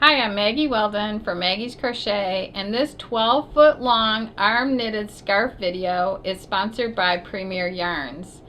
Hi, I'm Maggie Weldon from Maggie's Crochet, and this 12-foot long arm knitted scarf video is sponsored by Premier Yarns.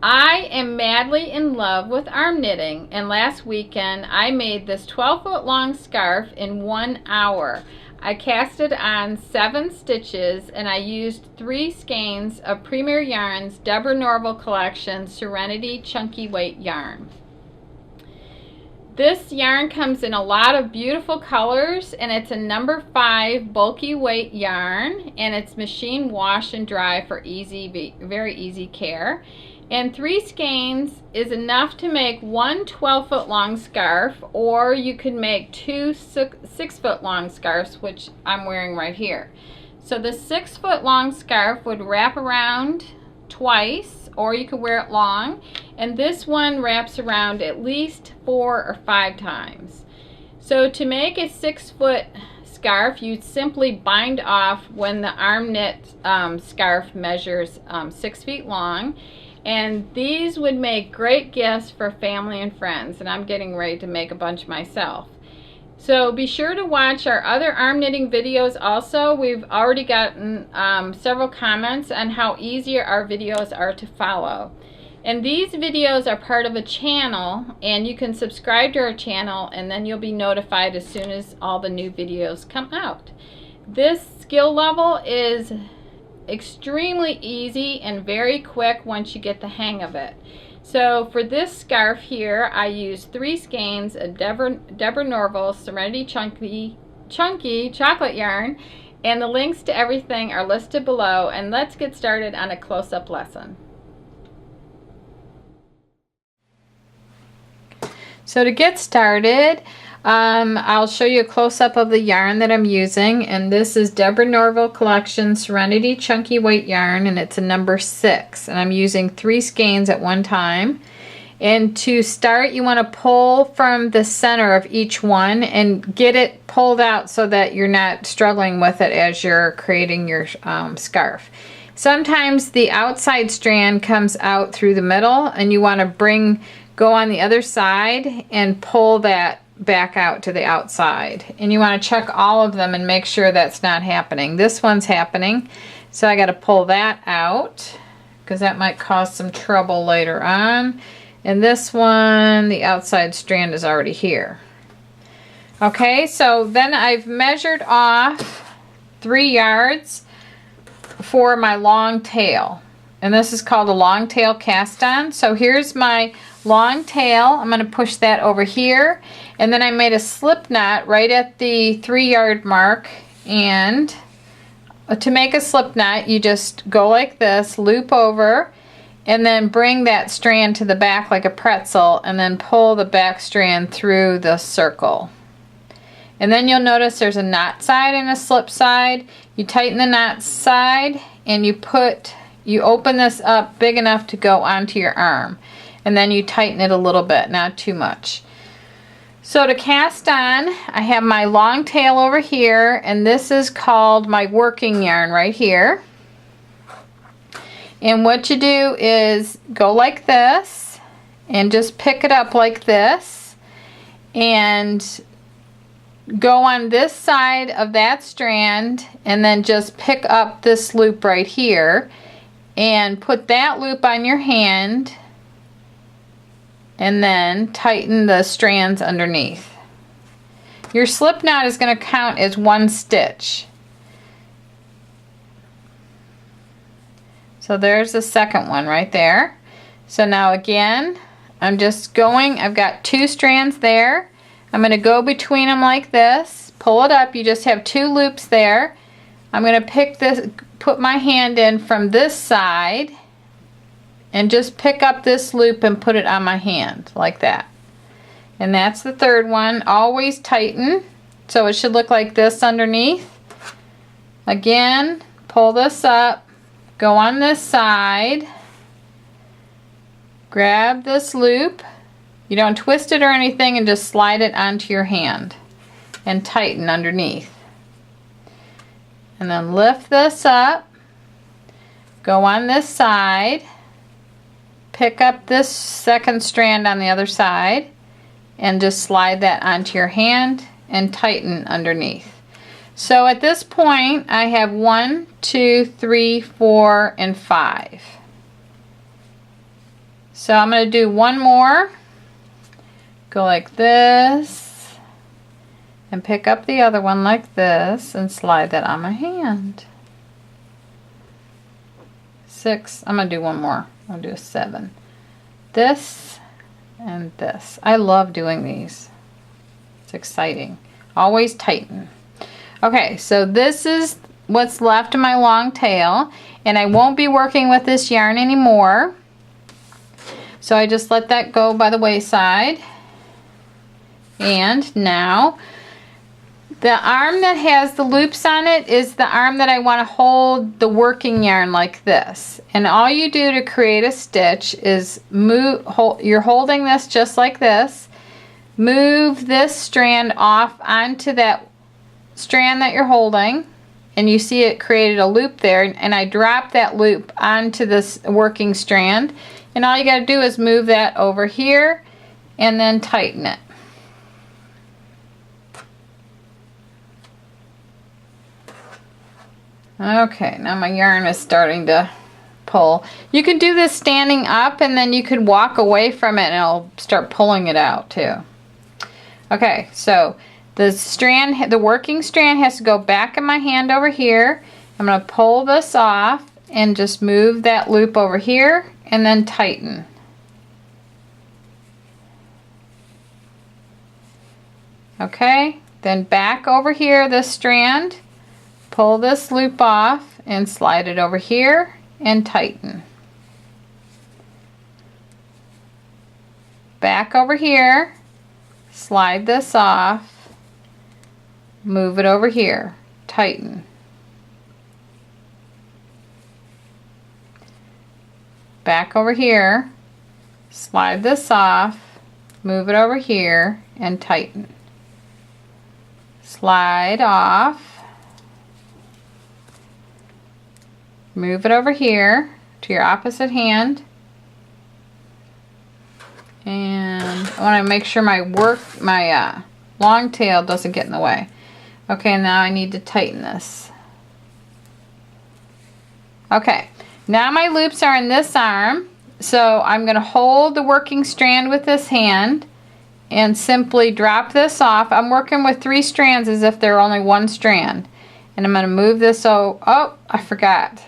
I am madly in love with arm knitting, and last weekend I made this 12-foot long scarf in 1 hour. I casted on 7 stitches and I used 3 skeins of Premier Yarns Deborah Norville Collection Serenity Chunky Weight yarn. This yarn comes in a lot of beautiful colors, and it's a number 5 bulky weight yarn, and it's machine wash and dry for very easy care. And 3 skeins is enough to make one 12-foot long scarf, or you could make 2 6-foot long scarves, which I'm wearing right here. So the 6-foot long scarf would wrap around twice, or you could wear it long, and this one wraps around at least 4 or 5 times. So to make a 6-foot scarf, you'd simply bind off when the arm knit scarf measures 6 feet long, and these would make great gifts for family and friends, and I'm getting ready to make a bunch myself. So be sure to watch our other arm knitting videos also. We've already gotten several comments on how easy our videos are to follow. And these videos are part of a channel, and you can subscribe to our channel, and then you'll be notified as soon as all the new videos come out. This skill level is extremely easy and very quick once you get the hang of it. So for this scarf here, I used 3 skeins of Deborah Norville Serenity Chunky chocolate yarn, and the links to everything are listed below. And let's get started on a close-up lesson. So to get started, I'll show you a close-up of the yarn that I'm using, and this is Deborah Norville Collection Serenity Chunky Weight yarn, and it's a number 6, and I'm using 3 skeins at one time. And to start, you want to pull from the center of each one and get it pulled out so that you're not struggling with it as you're creating your scarf. Sometimes the outside strand comes out through the middle, and you want to go on the other side and pull that back out to the outside, and you want to check all of them and make sure that's not happening. This one's happening, so I got to pull that out because that might cause some trouble later on. And this one, the outside strand is already here. Okay, so then I've measured off 3 yards for my long tail, and this is called a long tail cast on. So here's my long tail. I'm going to push that over here, and then I made a slip knot right at the 3-yard mark. And to make a slip knot, you just go like this, loop over, and then bring that strand to the back like a pretzel, and then pull the back strand through the circle. And then you'll notice there's a knot side and a slip side. You tighten the knot side, and you open this up big enough to go onto your arm, and then you tighten it a little bit, not too much. So to cast on, I have my long tail over here, and this is called my working yarn right here. And what you do is go like this and just pick it up like this and go on this side of that strand, and then just pick up this loop right here and put that loop on your hand, and then tighten the strands underneath. Your slip knot is going to count as 1 stitch. So there's the second one right there. So now again, I'm just going, I've got 2 strands there. I'm going to go between them like this, pull it up, you just have 2 loops there. I'm going to put my hand in from this side, and just pick up this loop and put it on my hand like that. And that's the third one. Always tighten, so it should look like this underneath. Again, pull this up, go on this side, grab this loop. You don't twist it or anything, and just slide it onto your hand and tighten underneath. And then lift this up, go on this side, pick up this second strand on the other side, and just slide that onto your hand and tighten underneath. So at this point I have 1, 2, 3, 4, and 5. So I'm going to do one more. Go like this and pick up the other one like this and slide that on my hand. 6. I'm going to do one more. I'll do a 7. This and this. I love doing these. It's exciting. Always tighten. Okay, so this is what's left of my long tail, and I won't be working with this yarn anymore. So I just let that go by the wayside. And now the arm that has the loops on it is the arm that I want to hold the working yarn like this. And all you do to create a stitch is you're holding this just like this. Move this strand off onto that strand that you're holding, and you see it created a loop there, and I drop that loop onto this working strand, and all you got to do is move that over here and then tighten it. Okay, now my yarn is starting to pull. You could do this standing up, and then you could walk away from it and it'll start pulling it out too. Okay, so the strand, the working strand has to go back in my hand over here. I'm going to pull this off and just move that loop over here and then tighten. Okay, then back over here this strand, pull this loop off and slide it over here and tighten. Back over here, slide this off, move it over here, tighten. Back over here, slide this off, move it over here and tighten. Slide off, move it over here to your opposite hand, and I want to make sure my long tail doesn't get in the way. Okay, now I need to tighten this. Okay, now my loops are in this arm, so I'm going to hold the working strand with this hand and simply drop this off. I'm working with 3 strands as if they're only one strand. And I'm going to move this, oh, I forgot.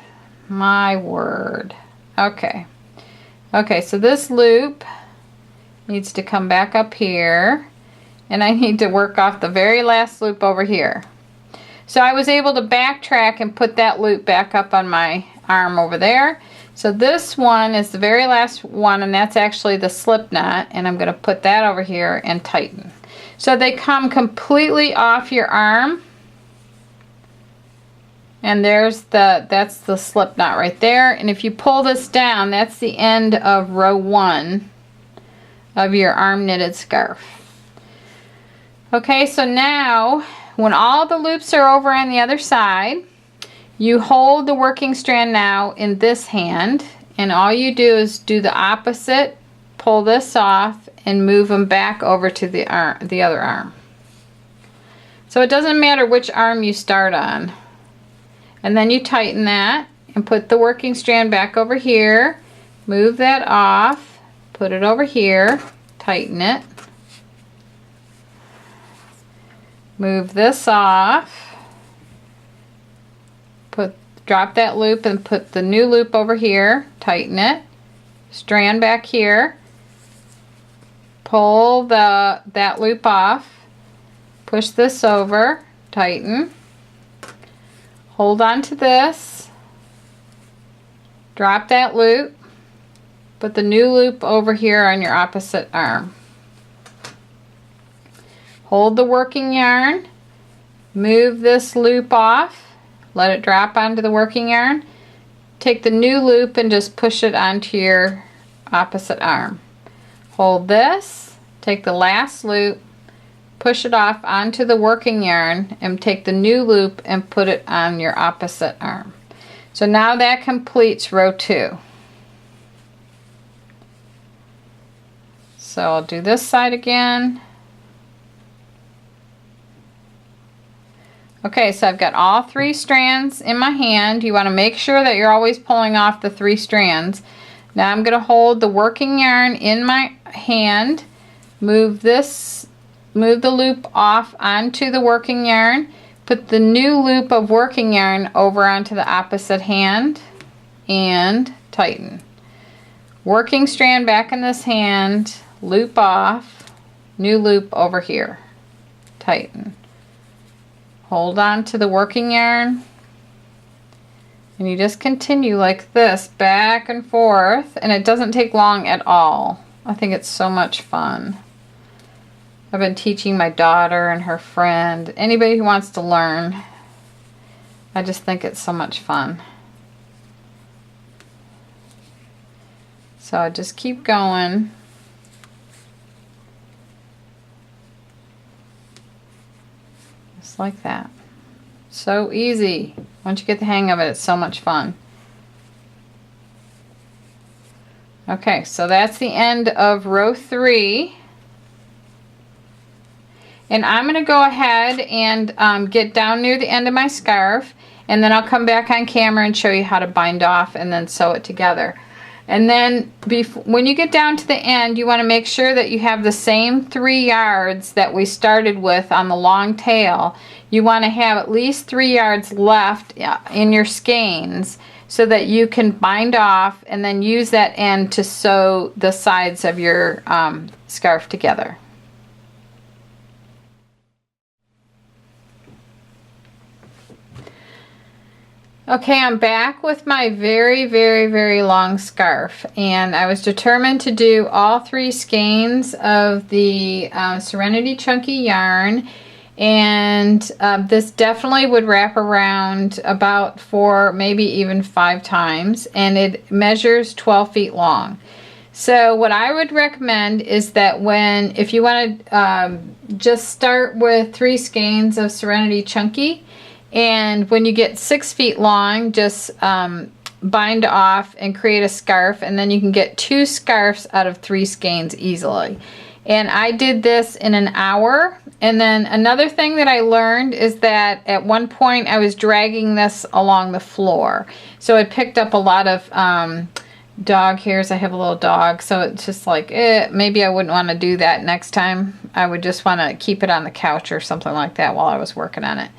My word. Okay. Okay, so this loop needs to come back up here, and I need to work off the very last loop over here. So I was able to backtrack and put that loop back up on my arm over there. So this one is the very last one, and that's actually the slip knot, and I'm going to put that over here and tighten. So they come completely off your arm, and that's the slip knot right there. And if you pull this down, that's the end of row 1 of your arm knitted scarf. Okay, so now when all the loops are over on the other side, you hold the working strand now in this hand, and all you do is do the opposite, pull this off, and move them back over to the other arm. So it doesn't matter which arm you start on. And then you tighten that and put the working strand back over here, move that off, put it over here, tighten it, move this off, drop that loop and put the new loop over here, tighten it, strand back here, pull that loop off, push this over, tighten, hold on to this, drop that loop, put the new loop over here on your opposite arm. Hold the working yarn, move this loop off, let it drop onto the working yarn, take the new loop and just push it onto your opposite arm. Hold this, take the last loop, push it off onto the working yarn, and take the new loop and put it on your opposite arm. So now that completes row 2. So I'll do this side again. Okay, so I've got all 3 strands in my hand. You want to make sure that you're always pulling off the 3 strands. Now I'm going to hold the working yarn in my hand, move the loop off onto the working yarn, put the new loop of working yarn over onto the opposite hand, and tighten. Working strand back in this hand, loop off, new loop over here, tighten. Hold on to the working yarn, and you just continue like this, back and forth, and it doesn't take long at all. I think it's so much fun. I've been teaching my daughter and her friend, anybody who wants to learn. I just think it's so much fun. So I just keep going. Just like that. So easy. Once you get the hang of it, it's so much fun. Okay, so that's the end of row 3. And I'm going to go ahead and get down near the end of my scarf, and then I'll come back on camera and show you how to bind off and then sew it together. And then when you get down to the end, you want to make sure that you have the same 3 yards that we started with on the long tail. You want to have at least 3 yards left in your skeins so that you can bind off and then use that end to sew the sides of your scarf together. Okay, I'm back with my very long scarf, and I was determined to do all 3 skeins of the Serenity Chunky yarn, and this definitely would wrap around about 4, maybe even 5 times, and it measures 12 feet long. So what I would recommend is that if you want to just start with 3 skeins of Serenity Chunky, and when you get 6 feet long, just bind off and create a scarf, and then you can get 2 scarves out of 3 skeins easily. And I did this in an hour. And then another thing that I learned is that at one point I was dragging this along the floor, so it picked up a lot of dog hairs. I have a little dog, so it's just like maybe I wouldn't want to do that next time. I would just want to keep it on the couch or something like that while I was working on it.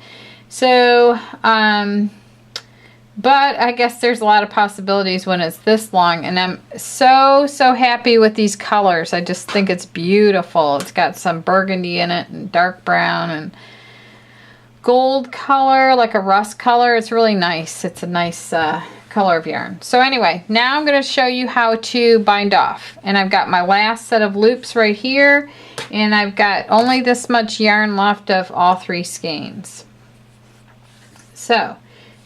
So, but I guess there's a lot of possibilities when it's this long, and I'm so happy with these colors. I just think it's beautiful. It's got some burgundy in it, and dark brown, and gold color, like a rust color. It's really nice. It's a nice color of yarn. So anyway, now I'm going to show you how to bind off. And I've got my last set of loops right here, and I've got only this much yarn left of all 3 skeins. So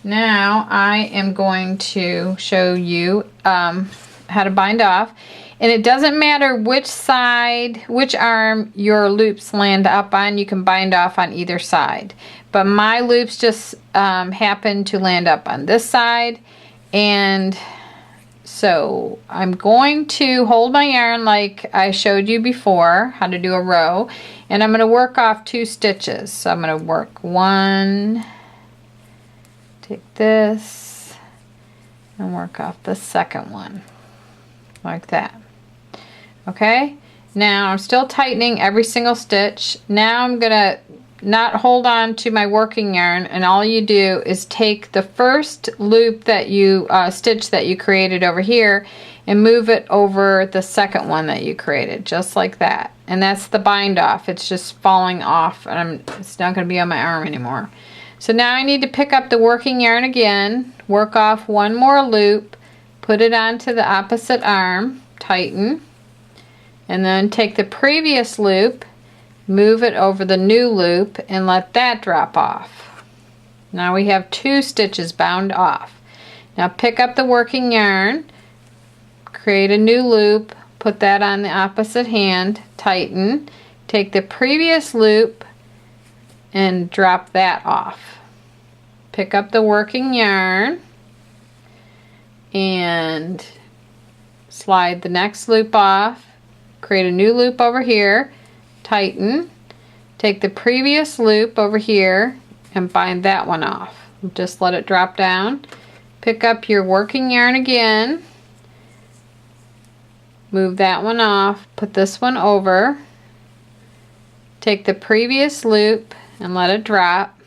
now I am going to show you how to bind off, and it doesn't matter which side, which arm your loops land up on, you can bind off on either side. But my loops just happen to land up on this side, and so I'm going to hold my yarn like I showed you before, how to do a row, and I'm going to work off 2 stitches. So I'm going to work 1, take this, and work off the second one, like that. Okay, now I'm still tightening every single stitch. Now I'm gonna not hold on to my working yarn, and all you do is take the first loop that you stitch that you created over here and move it over the second one that you created, just like that. And that's the bind off. It's just falling off, and it's not going to be on my arm anymore. So now I need to pick up the working yarn again, work off 1 more loop, put it onto the opposite arm, tighten, and then take the previous loop, move it over the new loop, and let that drop off. Now we have 2 stitches bound off. Now pick up the working yarn, create a new loop, put that on the opposite hand, tighten, take the previous loop, and drop that off. Pick up the working yarn and slide the next loop off, create a new loop over here, tighten, take the previous loop over here and bind that one off. Just let it drop down. Pick up your working yarn again, move that one off, put this one over, take the previous loop and let it drop.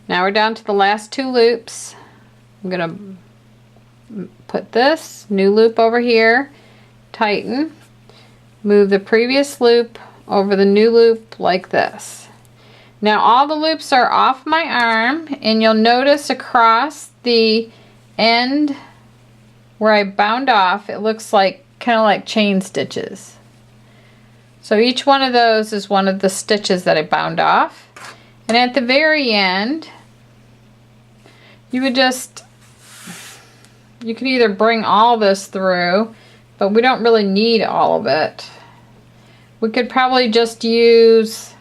Now we're down to the last two loops. I'm going to put this new loop over here, tighten, move the previous loop over the new loop like this. Now all the loops are off my arm, and you'll notice across the end where I bound off, it looks like kind of like chain stitches. So each one of those is one of the stitches that I bound off. And at the very end, you would just, you could either bring all this through, but we don't really need all of it. We could probably just use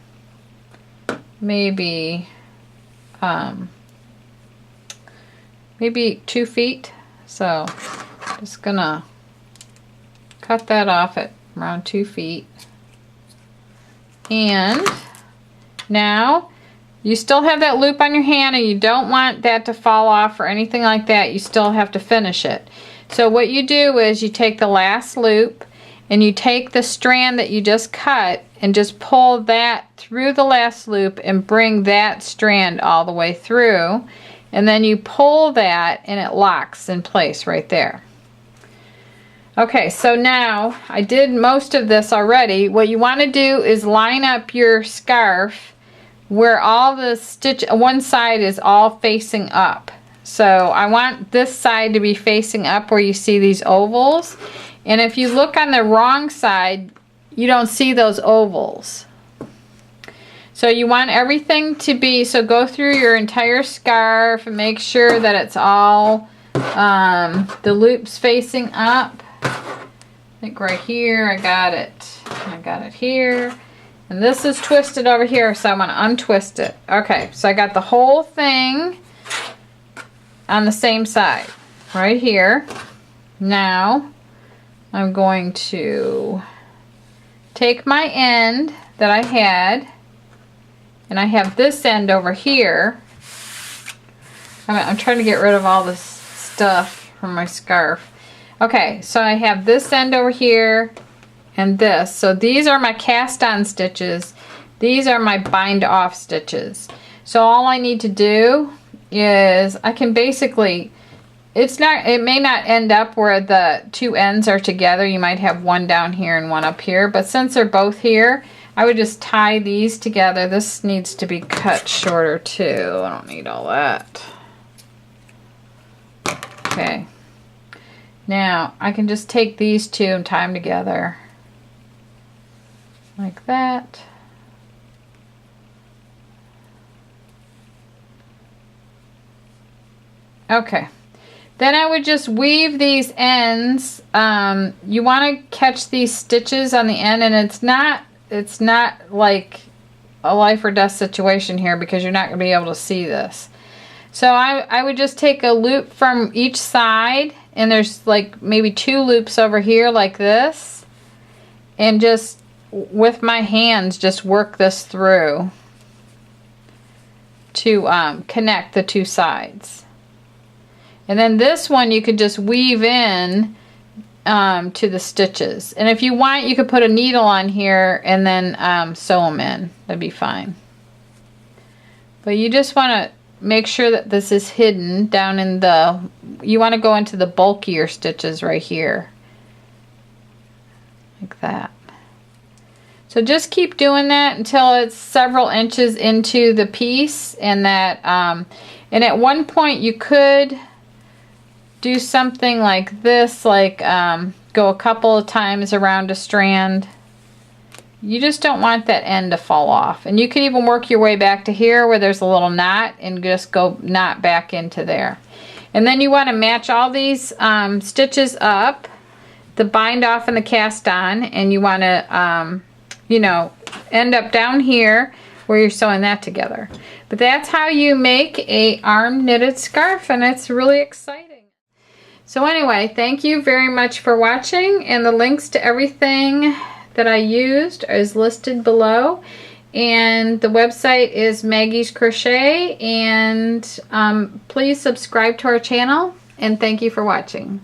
maybe 2 feet. So just gonna cut that off at around 2 feet. And now you still have that loop on your hand, and you don't want that to fall off or anything like that. You still have to finish it. So what you do is you take the last loop and you take the strand that you just cut and just pull that through the last loop and bring that strand all the way through, and then you pull that and it locks in place right there. Okay, so now I did most of this already. What you want to do is line up your scarf where all the stitch, one side is all facing up. So I want this side to be facing up where you see these ovals. And if you look on the wrong side, you don't see those ovals. So you want everything to be, so go through your entire scarf and make sure that it's all, the loops facing up. I think right here I got it. I got it here. And this is twisted over here, so I'm going to untwist it. Okay, so I got the whole thing on the same side, right here. Now, I'm going to take my end that I had, and I have this end over here. I'm trying to get rid of all this stuff from my scarf. Okay, so I have this end over here and this. So these are my cast on stitches. These are my bind off stitches. So all I need to do is I can basically, it may not end up where the two ends are together. You might have one down here and one up here, but since they're both here, I would just tie these together. This needs to be cut shorter too. I don't need all that. Okay. Now I can just take these two and tie them together like that. Okay. Then I would just weave these ends. You want to catch these stitches on the end, and it's not like a life or death situation here because you're not going to be able to see this. So I would just take a loop from each side, and there's like maybe 2 loops over here like this, and just with my hands just work this through to connect the 2 sides. And then this one you could just weave in to the stitches. And if you want, you could put a needle on here and then sew them in. That'd be fine. But you just want to make sure that this is hidden down in the, you want to go into the bulkier stitches right here. Like that. So just keep doing that until it's several inches into the piece, and that, and at one point you could do something like this, like go a couple of times around a strand. You just don't want that end to fall off. And you can even work your way back to here where there's a little knot and just go knot back into there. And then you want to match all these stitches up, the bind off and the cast on, and you want to, you know, end up down here where you're sewing that together. But that's how you make a arm knitted scarf, and it's really exciting. So anyway, thank you very much for watching, and the links to everything that I used is listed below. And the website is Maggie's Crochet, and please subscribe to our channel, and thank you for watching.